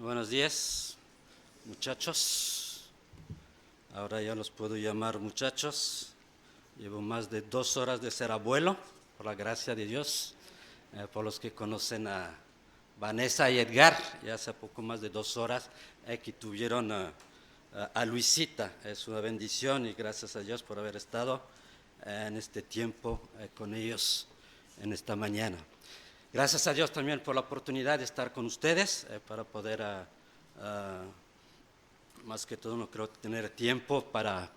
Buenos días, muchachos. Ahora ya los puedo llamar muchachos. Llevo más de 2 horas de ser abuelo, por la gracia de Dios. Por los que conocen a Vanessa y Edgar, ya hace poco más de 2 horas que tuvieron a Luisita. Es una bendición y gracias a Dios por haber estado en este tiempo con ellos en esta mañana. Gracias a Dios también por la oportunidad de estar con ustedes para poder, más que todo, no creo tener tiempo para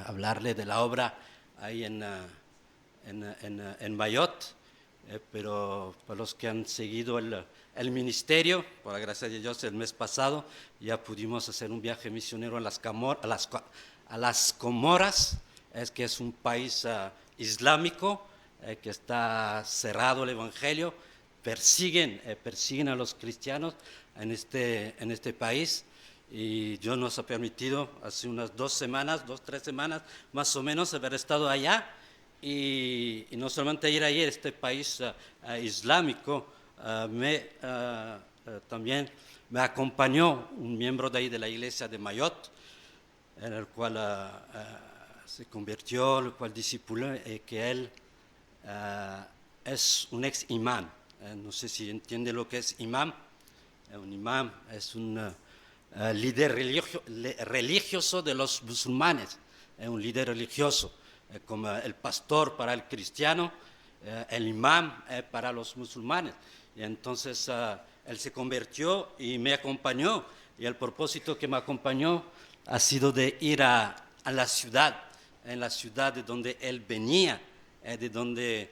hablarle de la obra ahí en Mayotte, pero para los que han seguido el ministerio, por la gracia de Dios, el mes pasado ya pudimos hacer un viaje misionero a las Comoras, que es un país islámico que está cerrado el evangelio. Persiguen a los cristianos en este país, y Dios nos ha permitido hace unas 3 semanas más o menos haber estado allá, y no solamente ir ahí a este país islámico, también me acompañó un miembro de ahí de la iglesia de Mayotte, en el cual se convirtió, el cual discipuló, que él es un ex imán. No sé si entiende lo que es imán. Un imán es un líder religioso de los musulmanes, un líder religioso, como el pastor para el cristiano, el imán para los musulmanes. Y entonces él se convirtió y me acompañó, y el propósito que me acompañó ha sido de ir a la ciudad, en la ciudad de donde él venía, de donde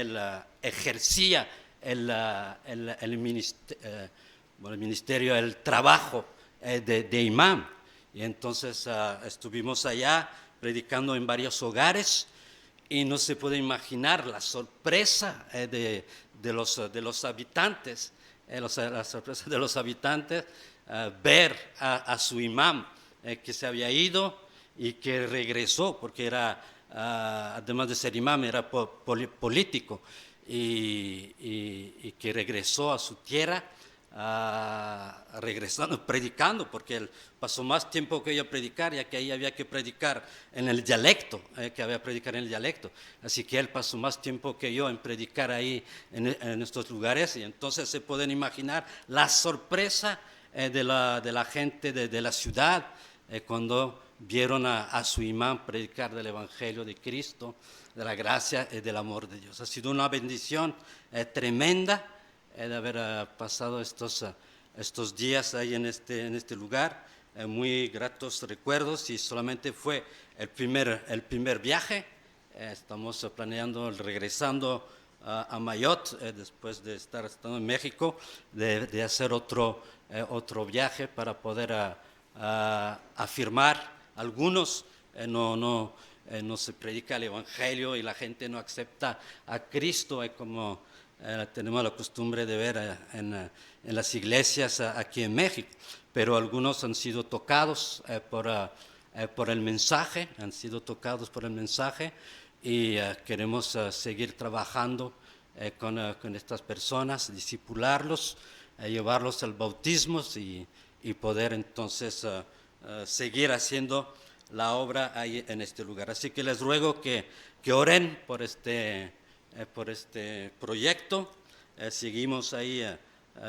él ejercía el ministerio, el trabajo de imán. Y entonces estuvimos allá predicando en varios hogares, y no se puede imaginar la sorpresa de los habitantes, la sorpresa de los habitantes ver a su imán que se había ido y que regresó, porque era, además de ser imán, era político, y que regresó a su tierra, regresando, predicando, porque él pasó más tiempo que yo predicar, ya que ahí había que predicar en el dialecto, así que él pasó más tiempo que yo en predicar ahí en estos lugares, y entonces se pueden imaginar la sorpresa de la gente de la ciudad cuando vieron a su imán predicar del Evangelio de Cristo, de la gracia y del amor de Dios. Ha sido una bendición tremenda de haber pasado estos días ahí en este lugar, muy gratos recuerdos, y solamente fue el primer viaje. Estamos planeando regresando a Mayotte, después de estar estando en México, de hacer otro viaje para poder afirmar. Algunos no se predica el Evangelio y la gente no acepta a Cristo, como tenemos la costumbre de ver en las iglesias aquí en México, pero algunos han sido tocados por el mensaje, y queremos seguir trabajando con estas personas, discipularlos, llevarlos al bautismo, y poder entonces seguir haciendo la obra ahí en este lugar. Así que les ruego que oren por este proyecto. Seguimos ahí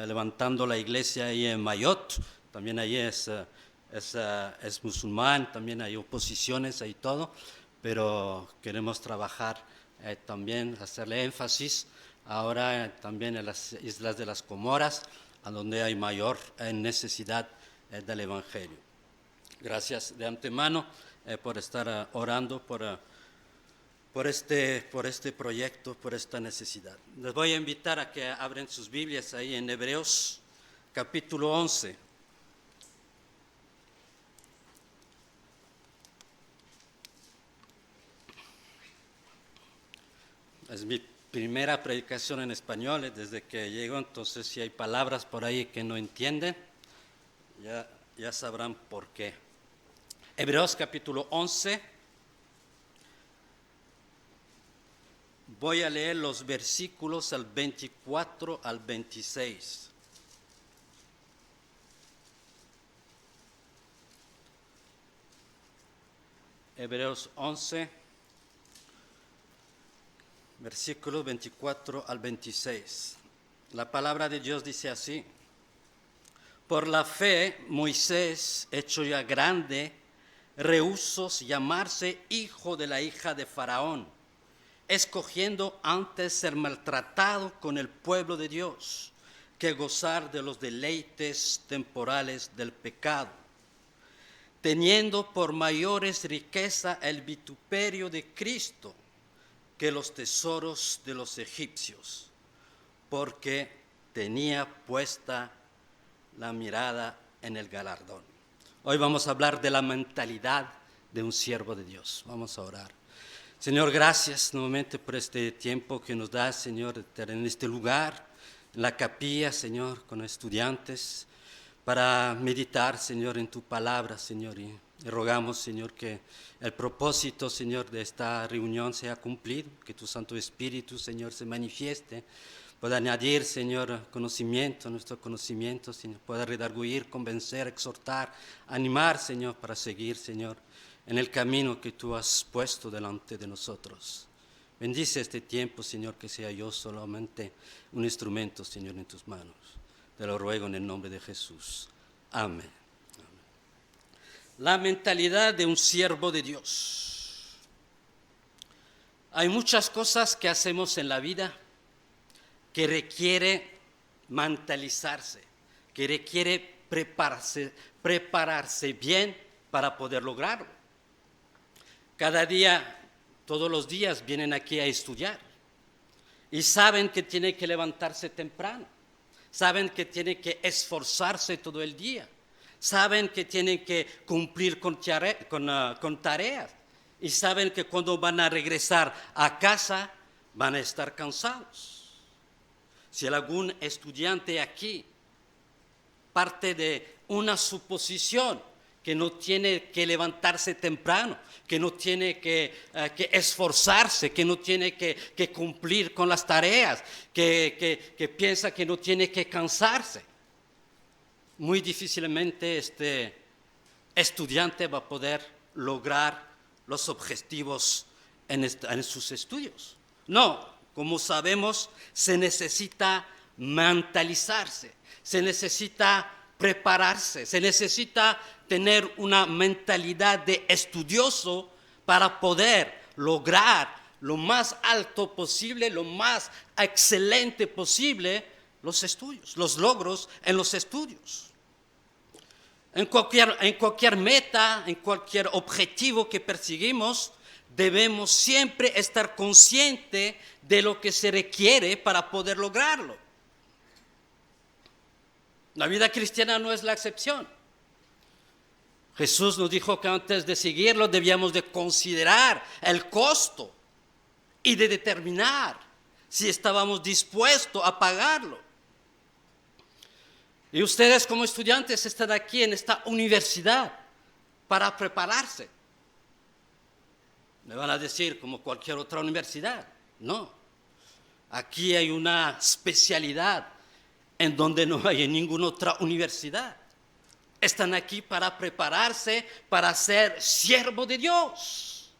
levantando la iglesia ahí en Mayotte. También ahí es musulmán, también hay oposiciones y todo, pero queremos trabajar también, hacerle énfasis ahora también en las islas de las Comoras, a donde hay mayor necesidad del Evangelio. Gracias de antemano por estar orando por este proyecto, por esta necesidad. Les voy a invitar a que abren sus Biblias ahí en Hebreos capítulo 11. Es mi primera predicación en español desde que llego, entonces si hay palabras por ahí que no entienden, ya sabrán por qué. Hebreos capítulo 11. Voy a leer los versículos al 24 al 26. Hebreos 11, versículos 24 al 26. La palabra de Dios dice así: por la fe, Moisés, hecho ya grande, rehusó llamarse hijo de la hija de Faraón, escogiendo antes ser maltratado con el pueblo de Dios que gozar de los deleites temporales del pecado, teniendo por mayores riqueza el vituperio de Cristo que los tesoros de los egipcios, porque tenía puesta la mirada en el galardón. Hoy vamos a hablar de la mentalidad de un siervo de Dios. Vamos a orar. Señor, gracias nuevamente por este tiempo que nos das, Señor, estar en este lugar, en la capilla, Señor, con estudiantes, para meditar, Señor, en tu palabra, Señor, y rogamos, Señor, que el propósito, Señor, de esta reunión sea cumplido, que tu Santo Espíritu, Señor, se manifieste, pueda añadir, Señor, conocimiento, nuestro conocimiento, Señor, pueda redarguir, convencer, exhortar, animar, Señor, para seguir, Señor, en el camino que tú has puesto delante de nosotros. Bendice este tiempo, Señor, que sea yo solamente un instrumento, Señor, en tus manos. Te lo ruego en el nombre de Jesús. Amén. La mentalidad de un siervo de Dios. Hay muchas cosas que hacemos en la vida que requiere mentalizarse, que requiere prepararse bien para poder lograrlo. Cada día, todos los días vienen aquí a estudiar y saben que tienen que levantarse temprano, saben que tienen que esforzarse todo el día, saben que tienen que cumplir con tareas y saben que cuando van a regresar a casa van a estar cansados. Si algún estudiante aquí parte de una suposición que no tiene que levantarse temprano, que no tiene que esforzarse, que no tiene que cumplir con las tareas, que piensa que no tiene que cansarse, muy difícilmente este estudiante va a poder lograr los objetivos en sus estudios. No, como sabemos, se necesita mentalizarse, se necesita prepararse, se necesita tener una mentalidad de estudioso para poder lograr lo más alto posible, lo más excelente posible los estudios, los logros en los estudios. En cualquier meta, en cualquier objetivo que perseguimos, debemos siempre estar conscientes de lo que se requiere para poder lograrlo. La vida cristiana no es la excepción. Jesús nos dijo que antes de seguirlo debíamos de considerar el costo y de determinar si estábamos dispuestos a pagarlo. Y ustedes como estudiantes están aquí en esta universidad para prepararse. Me van a decir como cualquier otra universidad. No, aquí hay una especialidad en donde no hay en ninguna otra universidad. Están aquí para prepararse, para ser siervo de Dios,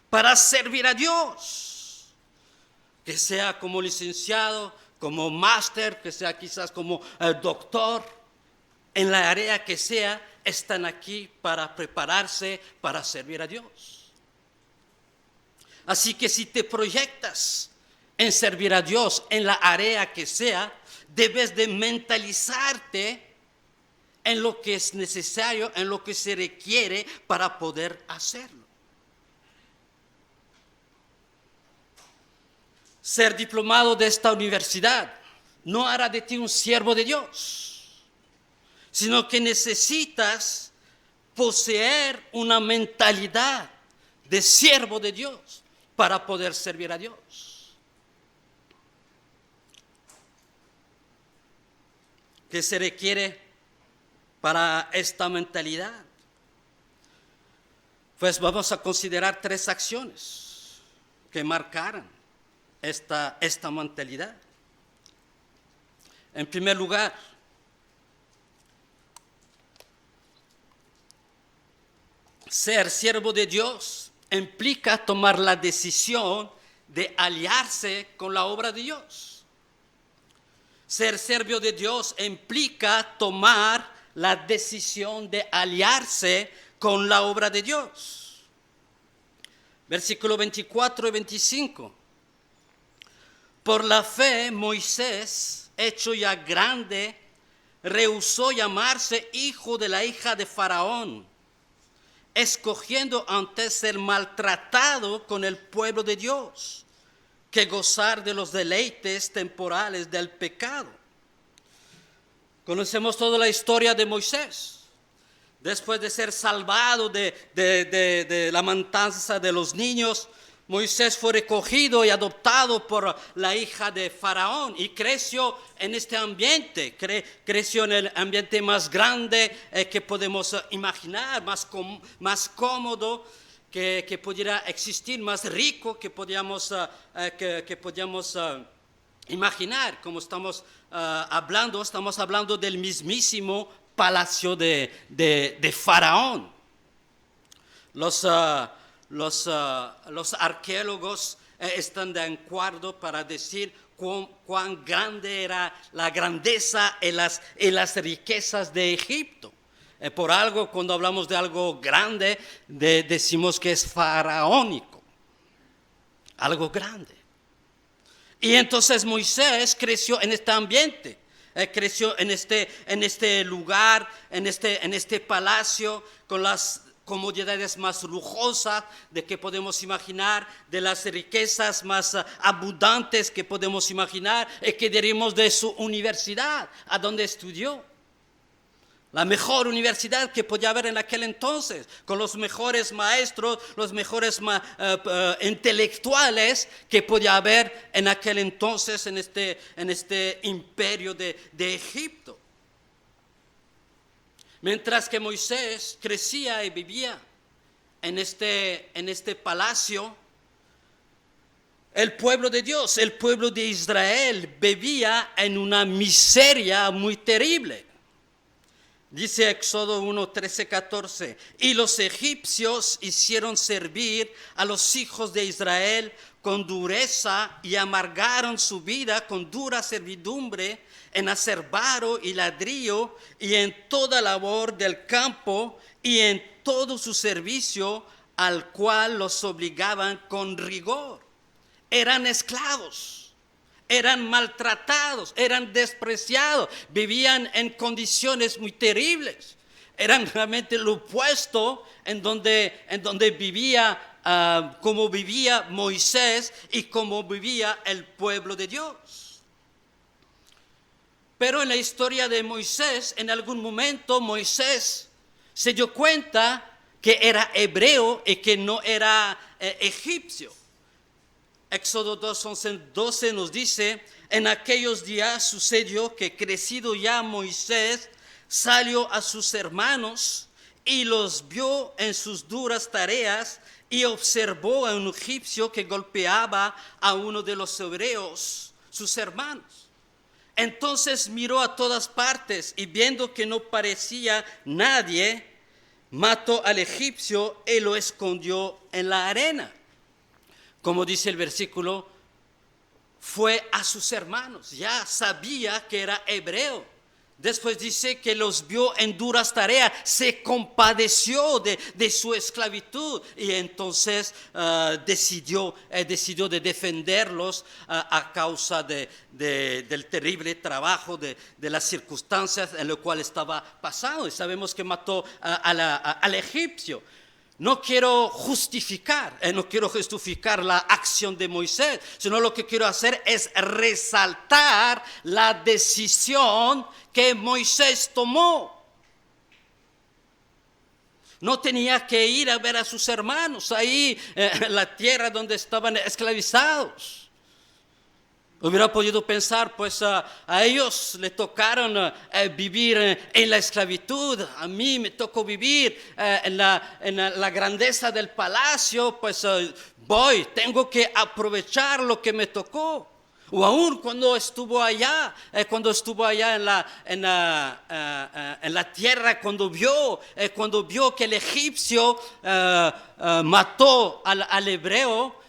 para servir a Dios. Que sea como licenciado, como máster, que sea quizás como doctor, en la área que sea, están aquí para prepararse, para servir a Dios. Así que si te proyectas en servir a Dios en la área que sea, debes de mentalizarte en lo que es necesario, en lo que se requiere para poder hacerlo. Ser diplomado de esta universidad no hará de ti un siervo de Dios, sino que necesitas poseer una mentalidad de siervo de Dios para poder servir a Dios. ¿Qué se requiere para esta mentalidad? Pues vamos a considerar 3 acciones que marcaran esta mentalidad. En primer lugar, Ser siervo de Dios implica tomar la decisión de aliarse con la obra de Dios. Ser siervo de Dios implica tomar la decisión de aliarse con la obra de Dios. Versículo 24 y 25. Por la fe, Moisés, hecho ya grande, rehusó llamarse hijo de la hija de Faraón, escogiendo antes ser maltratado con el pueblo de Dios, que gozar de los deleites temporales del pecado. Conocemos toda la historia de Moisés. Después de ser salvado de la matanza de los niños, Moisés fue recogido y adoptado por la hija de Faraón y creció en este ambiente, creció en el ambiente más grande que podemos imaginar, más cómodo que pudiera existir, más rico que podíamos imaginar. Como estamos hablando del mismísimo palacio de Faraón. Los arqueólogos están de acuerdo para decir cuán grande era la grandeza y las riquezas de Egipto. Por algo, cuando hablamos de algo grande, decimos que es faraónico, algo grande. Y entonces Moisés creció en este ambiente, creció en este lugar, en este palacio, con las comodidades más lujosas de que podemos imaginar, de las riquezas más abundantes que podemos imaginar, y que diremos de su universidad, a donde estudió. La mejor universidad que podía haber en aquel entonces, con los mejores maestros, los mejores intelectuales que podía haber en aquel entonces en este imperio de Egipto. Mientras que Moisés crecía y vivía en este palacio, el pueblo de Dios, el pueblo de Israel, vivía en una miseria muy terrible. Dice Éxodo 1, 13, 14, y los egipcios hicieron servir a los hijos de Israel con dureza y amargaron su vida con dura servidumbre en hacer varo y ladrillo y en toda labor del campo y en todo su servicio al cual los obligaban con rigor. Eran esclavos, eran maltratados, eran despreciados, vivían en condiciones muy terribles. Eran realmente lo opuesto en donde vivía, como vivía Moisés y como vivía el pueblo de Dios. Pero en la historia de Moisés, en algún momento Moisés se dio cuenta que era hebreo y que no era egipcio. Éxodo 2, 11, 12 nos dice, en aquellos días sucedió que crecido ya Moisés salió a sus hermanos y los vio en sus duras tareas y observó a un egipcio que golpeaba a uno de los hebreos, sus hermanos. Entonces miró a todas partes y viendo que no parecía nadie, mató al egipcio y lo escondió en la arena. Como dice el versículo, fue a sus hermanos, ya sabía que era hebreo. Después dice que los vio en duras tareas, se compadeció de su esclavitud y entonces decidió de defenderlos a causa del terrible trabajo, de las circunstancias en las cuales estaba pasando. Y sabemos que mató al egipcio. No quiero justificar la acción de Moisés, sino lo que quiero hacer es resaltar la decisión que Moisés tomó. No tenía que ir a ver a sus hermanos ahí en la tierra donde estaban esclavizados. Hubiera podido pensar, pues a ellos le tocaron vivir en la esclavitud, a mí me tocó vivir en la grandeza del palacio, pues tengo que aprovechar lo que me tocó. O aún cuando estuvo allá en la tierra, cuando vio que el egipcio mató al hebreo,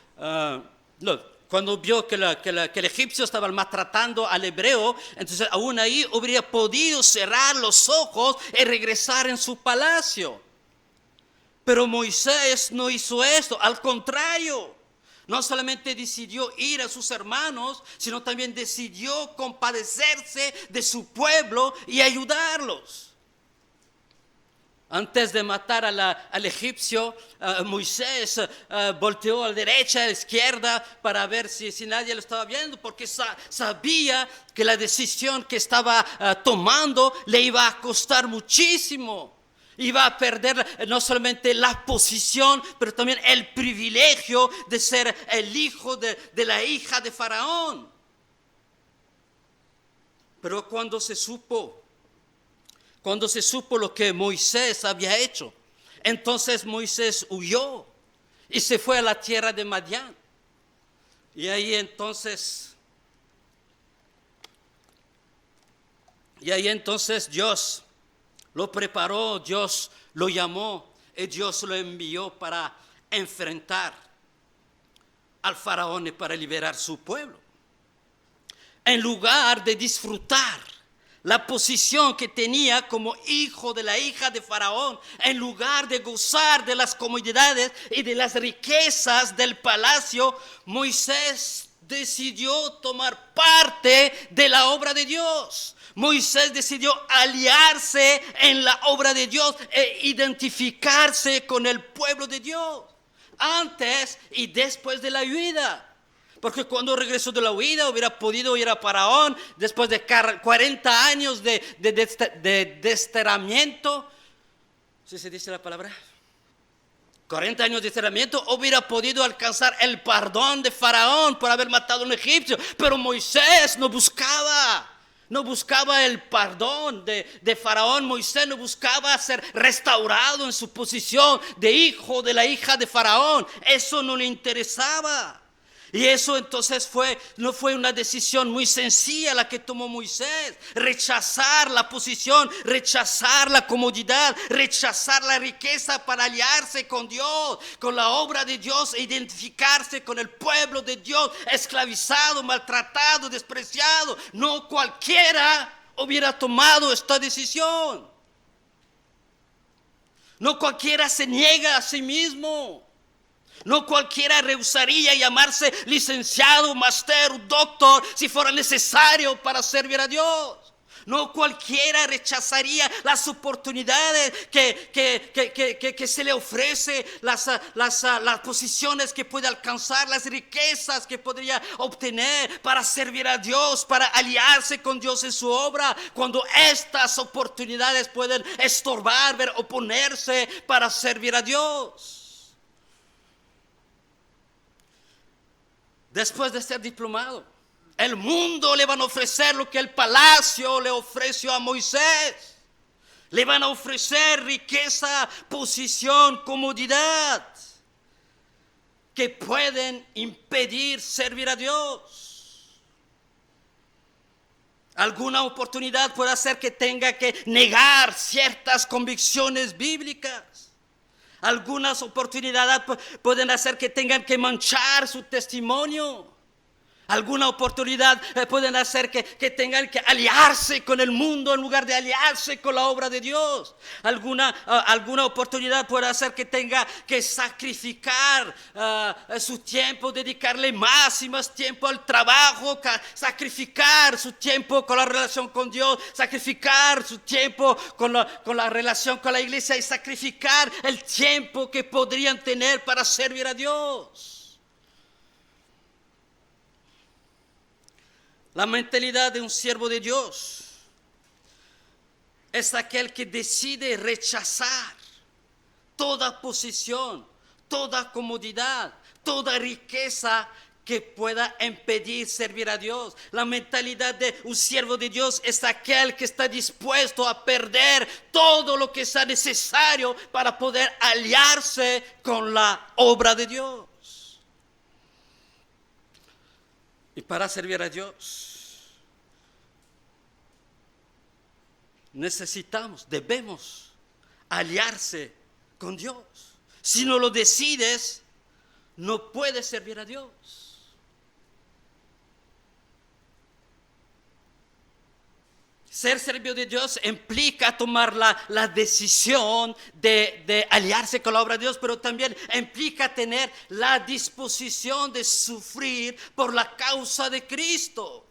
cuando vio que el egipcio estaba maltratando al hebreo, entonces aún ahí habría podido cerrar los ojos y regresar en su palacio. Pero Moisés no hizo esto, al contrario. No solamente decidió ir a sus hermanos, sino también decidió compadecerse de su pueblo y ayudarlos. Antes de matar al egipcio, Moisés volteó a la derecha, a la izquierda, para ver si nadie lo estaba viendo, porque sabía que la decisión que estaba tomando le iba a costar muchísimo. Iba a perder no solamente la posición, pero también el privilegio de ser el hijo de la hija de Faraón. Pero cuando se supo lo que Moisés había hecho, entonces Moisés huyó y se fue a la tierra de Madián. Y ahí entonces Dios lo preparó, Dios lo llamó y Dios lo envió para enfrentar al faraón y para liberar su pueblo. En lugar de disfrutar la posición que tenía como hijo de la hija de Faraón, en lugar de gozar de las comodidades y de las riquezas del palacio, Moisés decidió tomar parte de la obra de Dios. Moisés decidió aliarse en la obra de Dios e identificarse con el pueblo de Dios, antes y después de la huida. Porque cuando regresó de la huida hubiera podido ir a Faraón después de 40 años de desterramiento. ¿Sí se dice la palabra? 40 años de desterramiento, hubiera podido alcanzar el perdón de Faraón por haber matado a un egipcio. Pero Moisés no buscaba el perdón de Faraón. Moisés no buscaba ser restaurado en su posición de hijo de la hija de Faraón. Eso no le interesaba. Y eso entonces no fue una decisión muy sencilla la que tomó Moisés. Rechazar la posición, rechazar la comodidad, rechazar la riqueza para aliarse con Dios, con la obra de Dios e identificarse con el pueblo de Dios, esclavizado, maltratado, despreciado. No cualquiera hubiera tomado esta decisión. No cualquiera se niega a sí mismo. No cualquiera rehusaría llamarse licenciado, máster, doctor, si fuera necesario para servir a Dios. No cualquiera rechazaría las oportunidades que se le ofrece, las posiciones que puede alcanzar, las riquezas que podría obtener para servir a Dios, para aliarse con Dios en su obra, cuando estas oportunidades pueden estorbar, oponerse para servir a Dios. Después de ser diplomado, el mundo le van a ofrecer lo que el palacio le ofreció a Moisés. Le van a ofrecer riqueza, posición, comodidad, que pueden impedir servir a Dios. Alguna oportunidad puede hacer que tenga que negar ciertas convicciones bíblicas. Algunas oportunidades pueden hacer que tengan que manchar su testimonio. Alguna oportunidad pueden hacer que tengan que aliarse con el mundo en lugar de aliarse con la obra de Dios. Alguna oportunidad puede hacer que tenga que sacrificar su tiempo, dedicarle más y más tiempo al trabajo, sacrificar su tiempo con la relación con Dios, sacrificar su tiempo con la relación con la iglesia y sacrificar el tiempo que podrían tener para servir a Dios. La mentalidad de un siervo de Dios es aquel que decide rechazar toda posición, toda comodidad, toda riqueza que pueda impedir servir a Dios. La mentalidad de un siervo de Dios es aquel que está dispuesto a perder todo lo que sea necesario para poder aliarse con la obra de Dios. Y para servir a Dios debemos aliarse con Dios. Si no lo decides, no puedes servir a Dios. Ser servidor de Dios implica tomar la decisión de aliarse con la obra de Dios, pero también implica tener la disposición de sufrir por la causa de Cristo.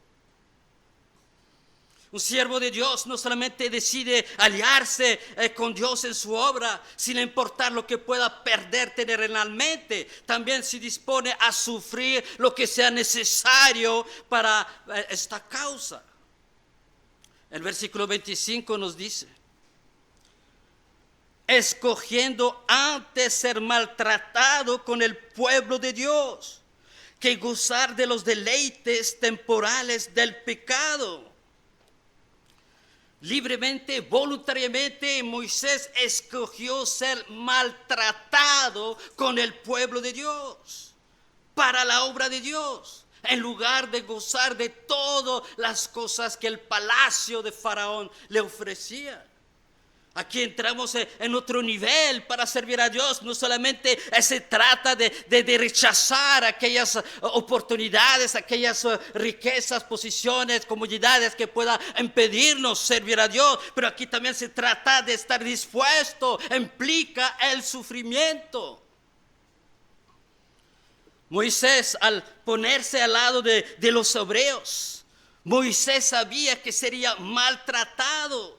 Un siervo de Dios no solamente decide aliarse con Dios en su obra, sin importar lo que pueda perder terrenalmente, también se dispone a sufrir lo que sea necesario para esta causa. El versículo 25 nos dice: escogiendo antes ser maltratado con el pueblo de Dios, que gozar de los deleites temporales del pecado. Libremente, voluntariamente, Moisés escogió ser maltratado con el pueblo de Dios, para la obra de Dios, en lugar de gozar de todas las cosas que el palacio de Faraón le ofrecía. Aquí entramos en otro nivel para servir a Dios. No solamente se trata de rechazar aquellas oportunidades, aquellas riquezas, posiciones, comodidades que puedan impedirnos servir a Dios, pero aquí también se trata de estar dispuesto, implica el sufrimiento. Moisés, al ponerse al lado de los hebreos, Moisés sabía que sería maltratado.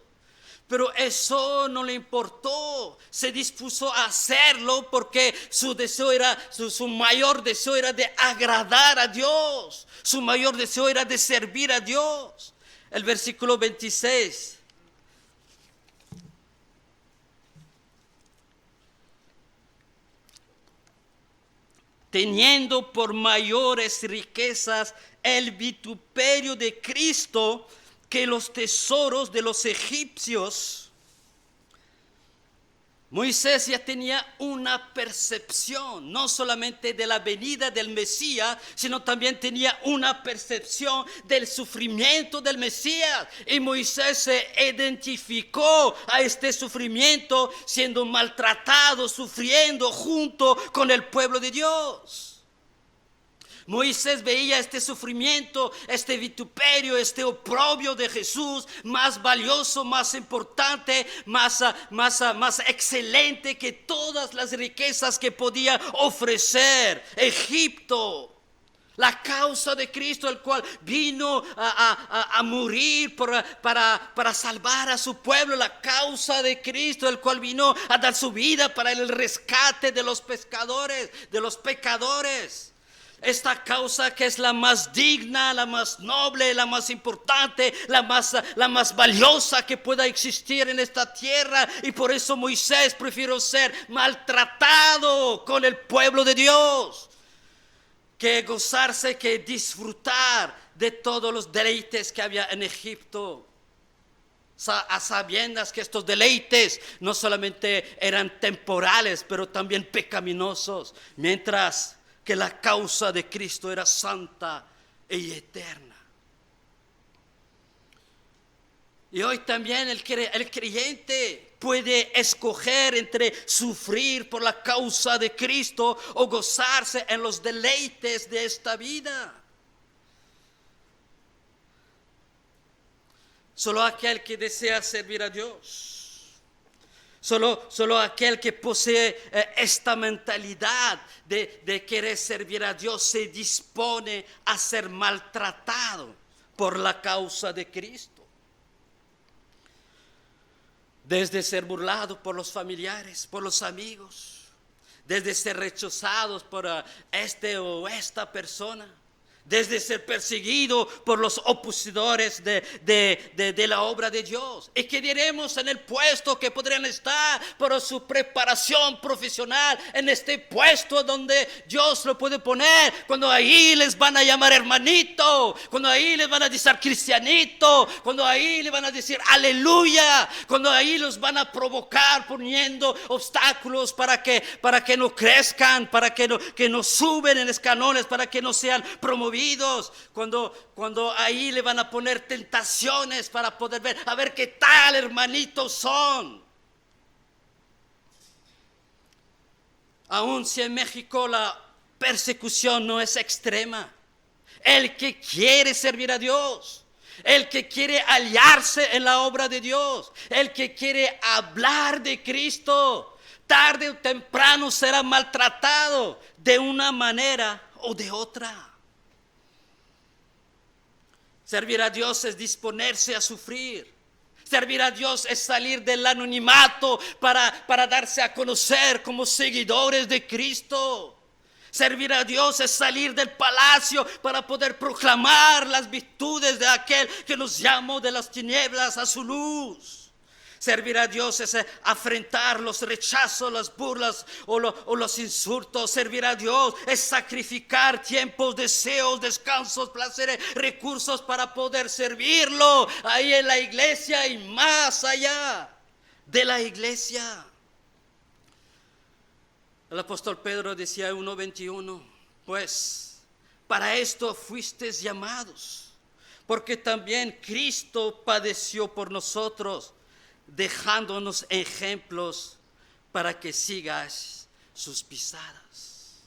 Pero eso no le importó, se dispuso a hacerlo porque su deseo era, su mayor deseo era de agradar a Dios, su mayor deseo era de servir a Dios. El versículo 26. Teniendo por mayores riquezas el vituperio de Cristo que los tesoros de los egipcios. Moisés ya tenía una percepción, no solamente de la venida del Mesías, sino también tenía una percepción del sufrimiento del Mesías. Y Moisés se identificó a este sufrimiento siendo maltratado, sufriendo junto con el pueblo de Dios. Moisés veía este sufrimiento, este vituperio, este oprobio de Jesús más valioso, más importante, más excelente que todas las riquezas que podía ofrecer Egipto. La causa de Cristo, el cual vino a morir para salvar a su pueblo. La causa de Cristo, el cual vino a dar su vida para el rescate de los pescadores, de los pecadores. Esta causa que es la más digna, la más noble, la más importante, la más valiosa que pueda existir en esta tierra. Y por eso Moisés prefirió ser maltratado con el pueblo de Dios, que gozarse, que disfrutar de todos los deleites que había en Egipto, a sabiendas que estos deleites no solamente eran temporales, pero también pecaminosos, mientras que la causa de Cristo era santa y eterna. Y hoy también el creyente puede escoger entre sufrir por la causa de Cristo o gozarse en los deleites de esta vida. Solo aquel que desea servir a Dios, Solo aquel que posee esta mentalidad de querer servir a Dios se dispone a ser maltratado por la causa de Cristo. Desde ser burlado por los familiares, por los amigos, desde ser rechazados por este o esta persona, desde ser perseguido por los opositores de la obra de Dios. ¿Y qué diremos en el puesto que podrían estar por su preparación profesional, en este puesto donde Dios lo puede poner, cuando ahí les van a llamar hermanito, cuando ahí les van a decir cristianito, cuando ahí les van a decir aleluya, cuando ahí los van a provocar poniendo obstáculos para que no crezcan, para que no suben en escalones, para que no sean promovidos oídos, cuando ahí le van a poner tentaciones para poder ver, a ver qué tal hermanitos son. Aun si en México la persecución no es extrema, el que quiere servir a Dios, el que quiere aliarse en la obra de Dios, el que quiere hablar de Cristo, tarde o temprano será maltratado de una manera o de otra. Servir a Dios es disponerse a sufrir. Servir a Dios es salir del anonimato para darse a conocer como seguidores de Cristo. Servir a Dios es salir del palacio para poder proclamar las virtudes de aquel que nos llamó de las tinieblas a su luz. Servir a Dios es afrentar los rechazos, las burlas o los insultos. Servir a Dios es sacrificar tiempos, deseos, descansos, placeres, recursos para poder servirlo ahí en la iglesia y más allá de la iglesia. El apóstol Pedro decía en 1:21, pues para esto fuisteis llamados, porque también Cristo padeció por nosotros, dejándonos ejemplos para que sigáis sus pisadas.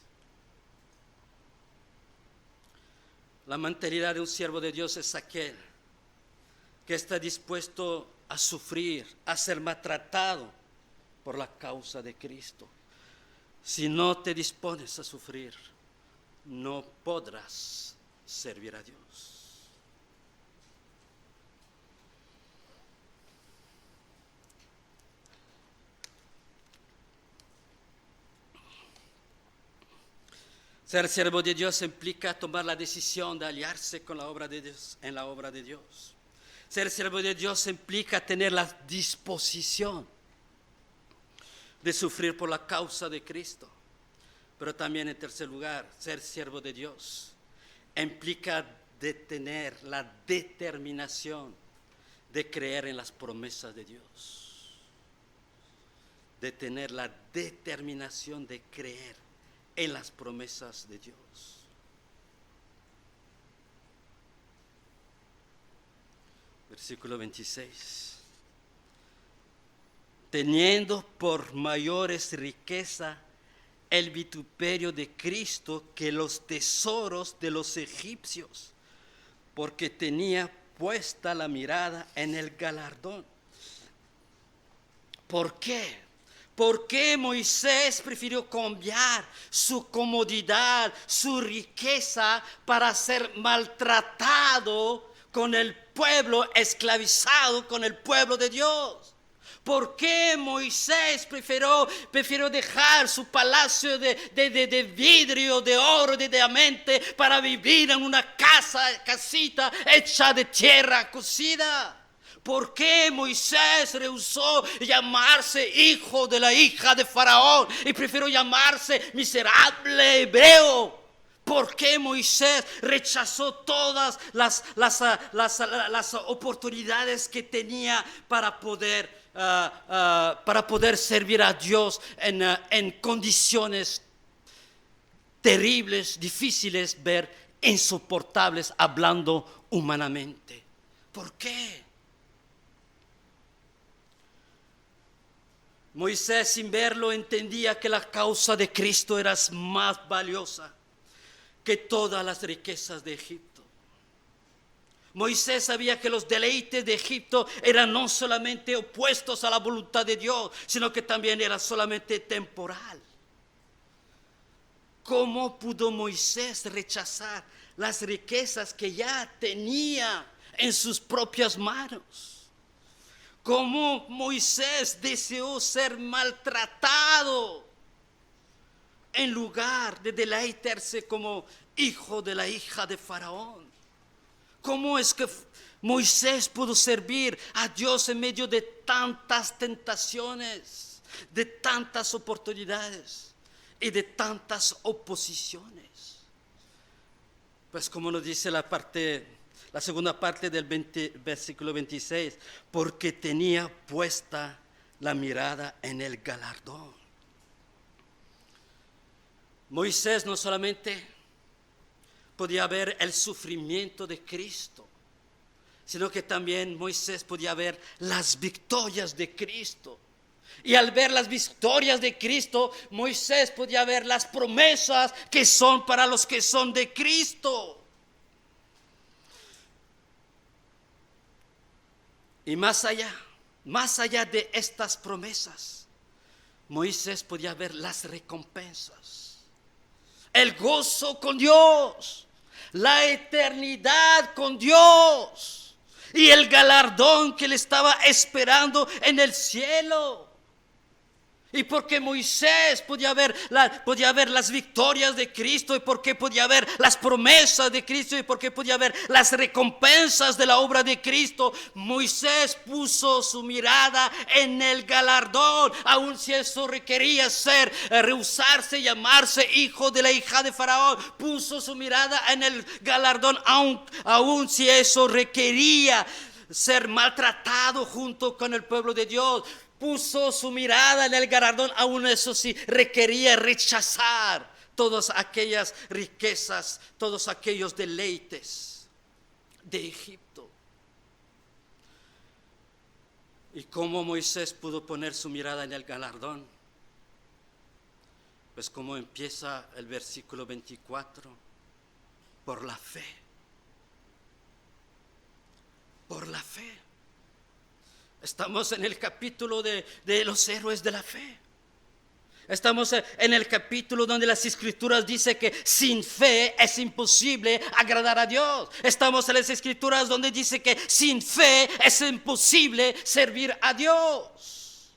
La mentalidad de un siervo de Dios es aquel que está dispuesto a sufrir, a ser maltratado por la causa de Cristo. Si no te dispones a sufrir, no podrás servir a Dios. Ser siervo de Dios implica tomar la decisión de aliarse con la obra de Dios, en la obra de Dios. Ser siervo de Dios implica tener la disposición de sufrir por la causa de Cristo. Pero también, en tercer lugar, ser siervo de Dios implica de tener la determinación de creer en las promesas de Dios. De tener la determinación de creer en las promesas de Dios. Versículo 26. Teniendo por mayores riqueza el vituperio de Cristo que los tesoros de los egipcios, porque tenía puesta la mirada en el galardón. ¿Por qué? ¿Por qué Moisés prefirió cambiar su comodidad, su riqueza, para ser maltratado con el pueblo, esclavizado con el pueblo de Dios? ¿Por qué Moisés prefirió dejar su palacio de vidrio, de oro, de diamante, para vivir en una casita hecha de tierra cocida? ¿Por qué Moisés rehusó llamarse hijo de la hija de Faraón y prefirió llamarse miserable hebreo? ¿Por qué Moisés rechazó todas las oportunidades que tenía para poder servir a Dios en condiciones terribles, difíciles, insoportables, hablando humanamente? ¿Por qué? Moisés, sin verlo, entendía que la causa de Cristo era más valiosa que todas las riquezas de Egipto. Moisés sabía que los deleites de Egipto eran no solamente opuestos a la voluntad de Dios, sino que también era solamente temporal. ¿Cómo pudo Moisés rechazar las riquezas que ya tenía en sus propias manos? ¿Cómo Moisés deseó ser maltratado en lugar de deleitarse como hijo de la hija de Faraón? ¿Cómo es que Moisés pudo servir a Dios en medio de tantas tentaciones, de tantas oportunidades y de tantas oposiciones? Pues como nos dice la segunda parte del versículo 26, porque tenía puesta la mirada en el galardón. Moisés no solamente podía ver el sufrimiento de Cristo, sino que también Moisés podía ver las victorias de Cristo. Y al ver las victorias de Cristo, Moisés podía ver las promesas que son para los que son de Cristo. Y más allá de estas promesas, Moisés podía ver las recompensas, el gozo con Dios, la eternidad con Dios y el galardón que le estaba esperando en el cielo. Y porque Moisés podía ver las victorias de Cristo, y porque podía ver las promesas de Cristo, y porque podía ver las recompensas de la obra de Cristo, Moisés puso su mirada en el galardón, aun si eso requería rehusarse llamarse hijo de la hija de Faraón. Puso su mirada en el galardón, aun si eso requería ser maltratado junto con el pueblo de Dios. Puso su mirada en el galardón, aún eso sí requería rechazar todas aquellas riquezas, todos aquellos deleites de Egipto. ¿Y cómo Moisés pudo poner su mirada en el galardón? Pues como empieza el versículo 24, por la fe. Por la fe. Estamos en el capítulo de los héroes de la fe. Estamos en el capítulo donde las escrituras dicen que sin fe es imposible agradar a Dios. Estamos en las escrituras donde dice que sin fe es imposible servir a Dios.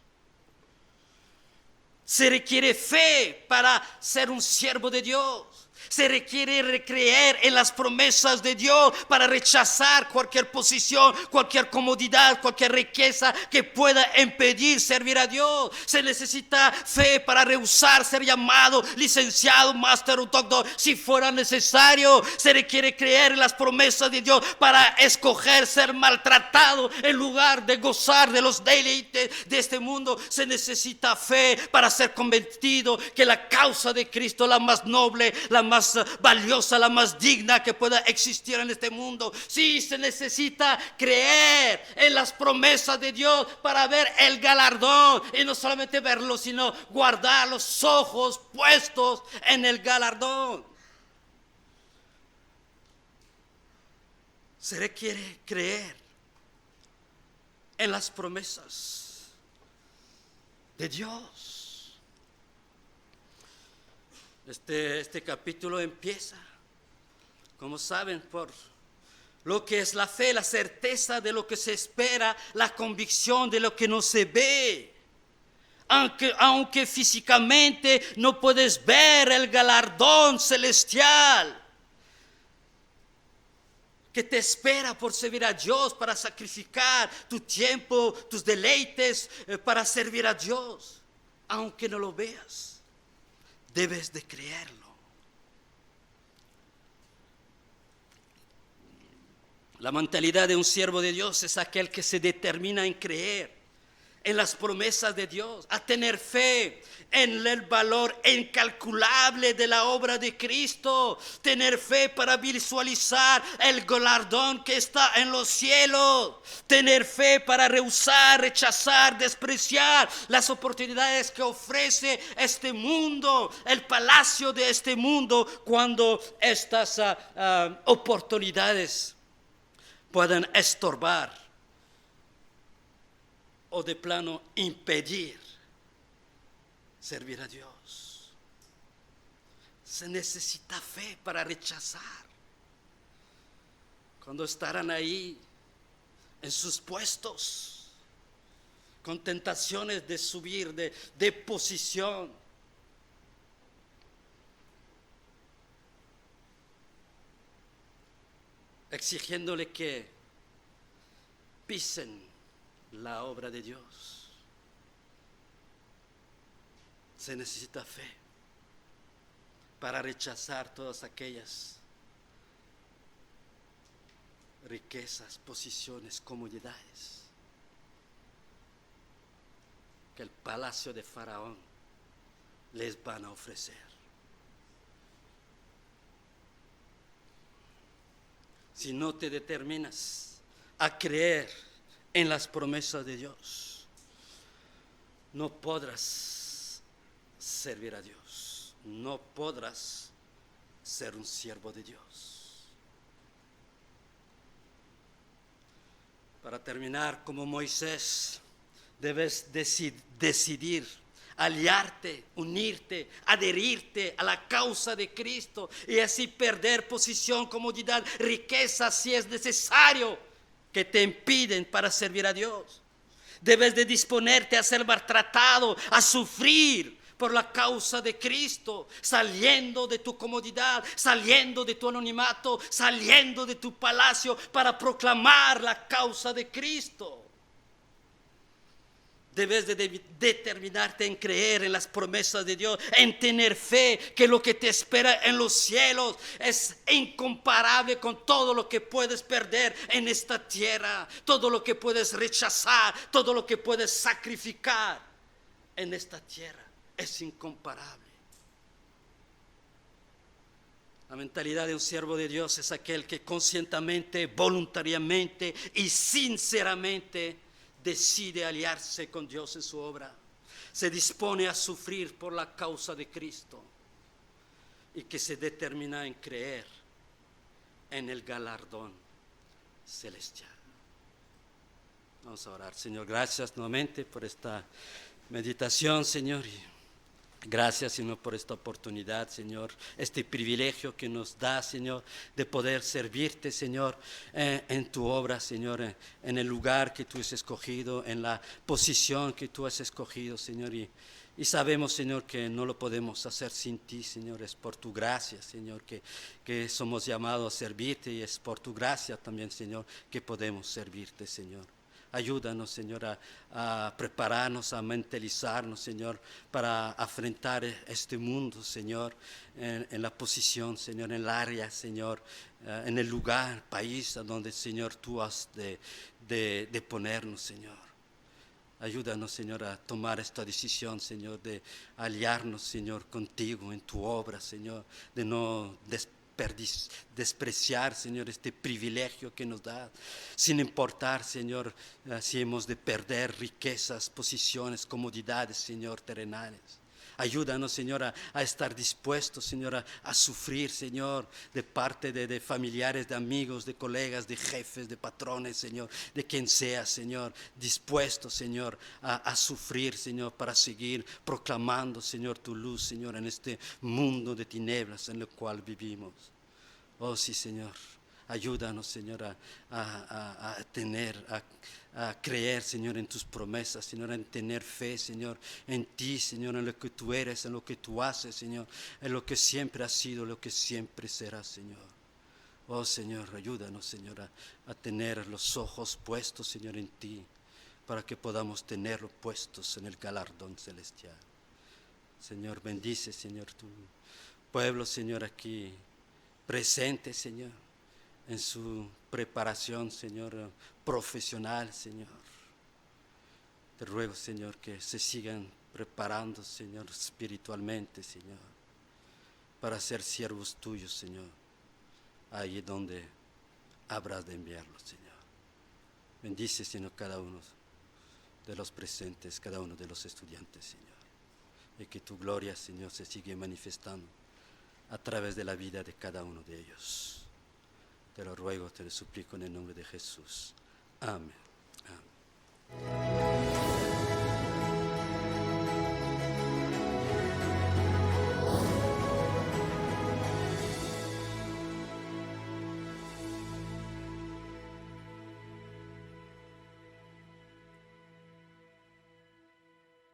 Se requiere fe para ser un siervo de Dios. Se requiere creer en las promesas de Dios para rechazar cualquier posición, cualquier comodidad, cualquier riqueza que pueda impedir servir a Dios. Se necesita fe para rehusar ser llamado licenciado, máster o doctor si fuera necesario. Se requiere creer en las promesas de Dios para escoger ser maltratado en lugar de gozar de los deleites de este mundo. Se necesita fe para ser convencido que la causa de Cristo, la más noble, la más valiosa, la más digna que pueda existir en este mundo. Sí, se necesita creer en las promesas de Dios para ver el galardón, y no solamente verlo, sino guardar los ojos puestos en el galardón. Se requiere creer en las promesas de Dios. Este capítulo empieza, como saben, por lo que es la fe, la certeza de lo que se espera, la convicción de lo que no se ve. Aunque físicamente no puedes ver el galardón celestial que te espera por servir a Dios, para sacrificar tu tiempo, tus deleites, para servir a Dios. Aunque no lo veas, debes de creerlo. La mentalidad de un siervo de Dios es aquel que se determina en creer en las promesas de Dios, a tener fe en el valor incalculable de la obra de Cristo, tener fe para visualizar el galardón que está en los cielos, tener fe para rehusar, rechazar, despreciar las oportunidades que ofrece este mundo, el palacio de este mundo, cuando estas oportunidades puedan estorbar o de plano impedir servir a Dios. Se necesita fe para rechazar. Cuando estarán ahí en sus puestos, con tentaciones de subir de posición, exigiéndole que pisen la obra de Dios. Se necesita fe para rechazar todas aquellas riquezas, posiciones, comodidades que el palacio de Faraón les van a ofrecer. si no te determinas a creer en las promesas de Dios, no podrás servir a Dios, no podrás ser un siervo de Dios. Para terminar, como Moisés, debes decidir aliarte, unirte, adherirte a la causa de Cristo y así perder posición, comodidad, riqueza si es necesario que te impiden para servir a Dios. Debes de disponerte a ser maltratado, a sufrir por la causa de Cristo, saliendo de tu comodidad, saliendo de tu anonimato, saliendo de tu palacio para proclamar la causa de Cristo. Debes de determinarte en creer en las promesas de Dios, en tener fe que lo que te espera en los cielos es incomparable con todo lo que puedes perder en esta tierra, todo lo que puedes rechazar, todo lo que puedes sacrificar en esta tierra es incomparable. La mentalidad de un siervo de Dios es aquel que conscientemente, voluntariamente y sinceramente decide aliarse con Dios en su obra, se dispone a sufrir por la causa de Cristo y que se determina en creer en el galardón celestial. Vamos a orar. Señor, gracias nuevamente por esta meditación, Señor, y gracias, Señor, por esta oportunidad, Señor, este privilegio que nos da, Señor, de poder servirte, Señor, en tu obra, Señor, en el lugar que tú has escogido, en la posición que tú has escogido, Señor, y sabemos, Señor, que no lo podemos hacer sin ti, Señor, es por tu gracia, Señor, que somos llamados a servirte y es por tu gracia también, Señor, que podemos servirte, Señor. Ayúdanos, Señor, a prepararnos, a mentalizarnos, Señor, para afrontar este mundo, Señor, en la posición, Señor, en el área, Señor, en el lugar, país a donde, Señor, tú has de ponernos, Señor. Ayúdanos, Señor, a tomar esta decisión, Señor, de aliarnos, Señor, contigo en tu obra, Señor, de no despreciar, Señor, este privilegio que nos da, sin importar, Señor, si hemos de perder riquezas, posiciones, comodidades, Señor, terrenales. Ayúdanos, Señor, a estar dispuestos, Señor, a sufrir, Señor, de parte de familiares, de amigos, de colegas, de jefes, de patrones, Señor, de quien sea, Señor, dispuestos, Señor, a sufrir, Señor, para seguir proclamando, Señor, tu luz, Señor, en este mundo de tinieblas en el cual vivimos. Oh, sí, Señor. Ayúdanos, Señor, a creer, Señor, en tus promesas, Señor, en tener fe, Señor, en ti, Señor, en lo que tú eres, en lo que tú haces, Señor, en lo que siempre has sido, lo que siempre serás, Señor. Oh, Señor, ayúdanos, Señor, a tener los ojos puestos, Señor, en ti, para que podamos tenerlos puestos en el galardón celestial. Señor, bendice, Señor, tu pueblo, Señor, aquí presente, Señor, en su preparación, Señor, profesional, Señor. Te ruego, Señor, que se sigan preparando, Señor, espiritualmente, Señor, para ser siervos tuyos, Señor, ahí donde habrás de enviarlos, Señor. Bendice, Señor, cada uno de los presentes, cada uno de los estudiantes, Señor, y que tu gloria, Señor, se siga manifestando a través de la vida de cada uno de ellos. Te lo ruego, te lo suplico en el nombre de Jesús. Amén. Amén.